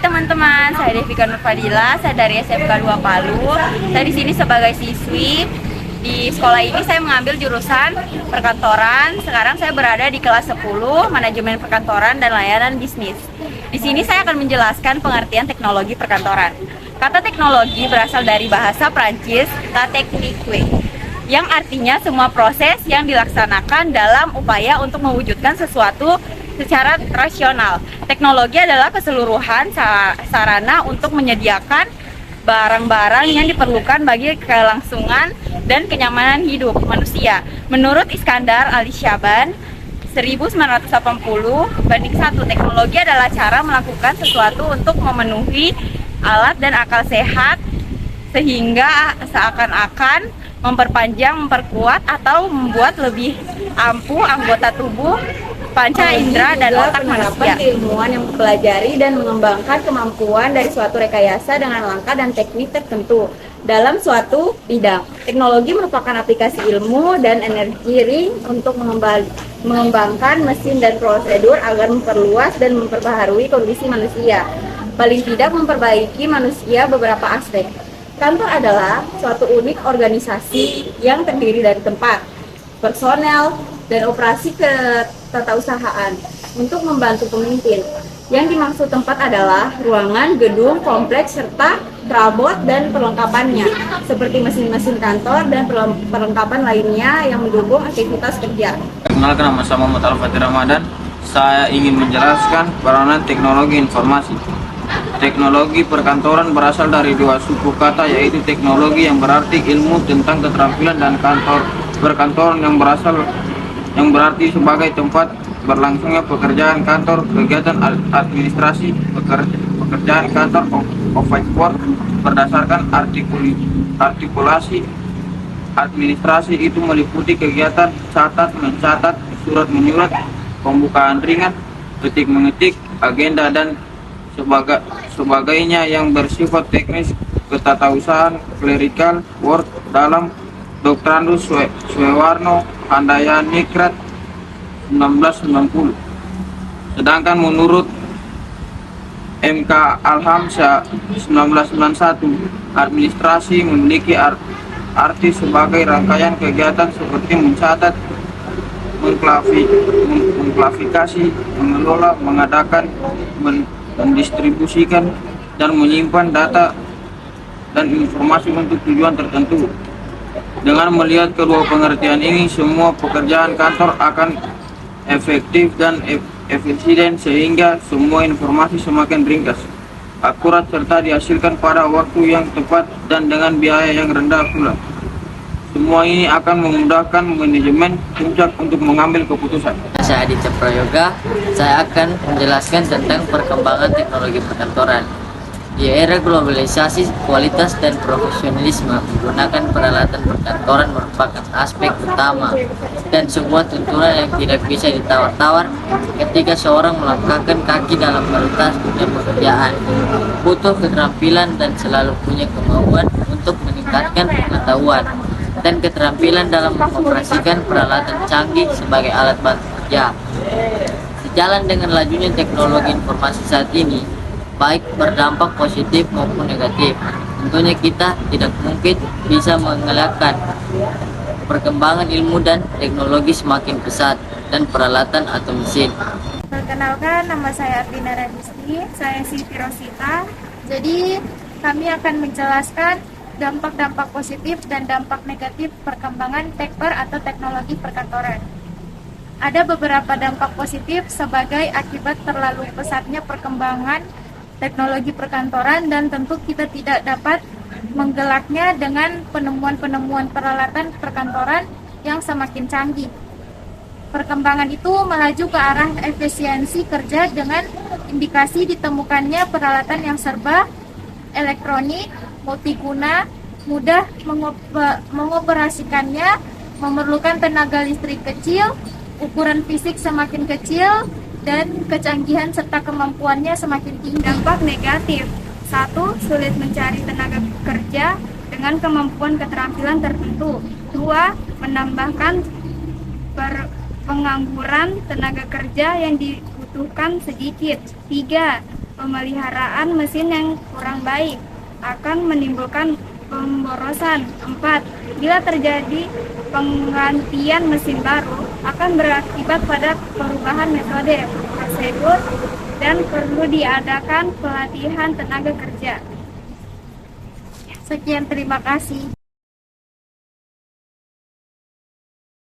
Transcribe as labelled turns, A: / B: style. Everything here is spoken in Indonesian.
A: teman-teman, saya Devika Nur Fadila, saya dari SMK 2 Palu. Saya di sini sebagai siswi. Di sekolah ini saya mengambil jurusan perkantoran. Sekarang saya berada di kelas 10, manajemen perkantoran dan layanan bisnis. Di sini saya akan menjelaskan pengertian teknologi perkantoran. Kata teknologi berasal dari bahasa Prancis la technique, yang artinya semua proses yang dilaksanakan dalam upaya untuk mewujudkan sesuatu secara rasional. Teknologi adalah keseluruhan sarana untuk menyediakan barang-barang yang diperlukan bagi kelangsungan dan kenyamanan hidup manusia. Menurut Iskandar Ali-Syaban 1980 banding 1, teknologi adalah cara melakukan sesuatu untuk memenuhi alat dan akal sehat sehingga seakan-akan memperpanjang, memperkuat, atau membuat lebih ampuh anggota tubuh, panca indera, dan otak manusia. Ilmuwan yang mempelajari dan mengembangkan kemampuan dari suatu rekayasa dengan langkah dan teknik tertentu dalam suatu bidang. Teknologi merupakan aplikasi ilmu dan energi ring untuk mengembangkan mesin dan prosedur agar memperluas dan memperbaharui kondisi manusia. Paling tidak memperbaiki manusia beberapa aspek. Kantor adalah suatu unit organisasi yang terdiri dari tempat, personel, dan operasi ketatausahaan untuk membantu pemimpin. Yang dimaksud tempat adalah ruangan, gedung, kompleks, serta perabot dan perlengkapannya, seperti mesin-mesin kantor dan perlengkapan lainnya yang mendukung aktivitas kerja.
B: Perkenalkan, nama saya Muhammad Al-Fatih Ramadan. Saya ingin menjelaskan peranan teknologi informasi. Teknologi perkantoran berasal dari dua suku kata, yaitu teknologi yang berarti ilmu tentang keterampilan dan perkantoran yang berarti sebagai tempat berlangsungnya pekerjaan kantor, kegiatan administrasi, pekerjaan kantor, office work berdasarkan artikulasi administrasi itu meliputi kegiatan catat, mencatat, surat menyurat, pembukaan ringan, ketik mengetik, agenda dan sebagainya yang bersifat teknis. Ketatausahaan clerical work dalam Doktrinus Swewarno Handayaningrat 1990. Sedangkan menurut MK Alhamsyah 1991, administrasi memiliki arti sebagai rangkaian kegiatan seperti mencatat, mengklasifikasi, mengelola, mengadakan, mendistribusikan, dan menyimpan data dan informasi untuk tujuan tertentu. Dengan melihat kedua pengertian ini, semua pekerjaan kantor akan efektif dan efisien sehingga semua informasi semakin ringkas, akurat, serta dihasilkan pada waktu yang tepat dan dengan biaya yang rendah pula. Semua ini akan memudahkan manajemen puncak untuk mengambil keputusan.
C: Saya Aditya Prayoga, saya akan menjelaskan tentang perkembangan teknologi perkantoran. Di era globalisasi, kualitas dan profesionalisme menggunakan peralatan perkantoran merupakan aspek utama dan sebuah tuntunan yang tidak bisa ditawar-tawar ketika seorang melangkahkan kaki dalam melintas dunia pekerjaan. Butuh keterampilan dan selalu punya kemauan untuk meningkatkan pengetahuan dan keterampilan dalam mengoperasikan peralatan canggih sebagai alat bantu kerja. Sejalan dengan lajunya teknologi informasi saat ini, baik berdampak positif maupun negatif, tentunya kita tidak mungkin bisa mengelakkan perkembangan ilmu dan teknologi semakin pesat dan peralatan atau mesin.
D: Perkenalkan, nama saya Ardina Radisti, saya Siti Rosita. Jadi kami akan menjelaskan dampak-dampak positif dan dampak negatif perkembangan tekper atau teknologi perkantoran. Ada beberapa dampak positif sebagai akibat terlalu pesatnya perkembangan teknologi perkantoran, dan tentu kita tidak dapat menggelaknya dengan penemuan-penemuan peralatan perkantoran yang semakin canggih. Perkembangan itu melaju ke arah efisiensi kerja dengan indikasi ditemukannya peralatan yang serba elektronik, multiguna, mudah mengoperasikannya, memerlukan tenaga listrik kecil, ukuran fisik semakin kecil, dan kecanggihan serta kemampuannya semakin tinggi. Dampak negatif: 1. Sulit mencari tenaga kerja dengan kemampuan keterampilan tertentu. 2. Menambahkan pengangguran, tenaga kerja yang dibutuhkan sedikit. 3. pemeliharaan mesin yang kurang baik akan menimbulkan pemborosan. 4. Bila terjadi penggantian mesin baru akan berakibat pada perubahan metode, prosedur, dan perlu diadakan pelatihan tenaga kerja. Sekian, terima kasih.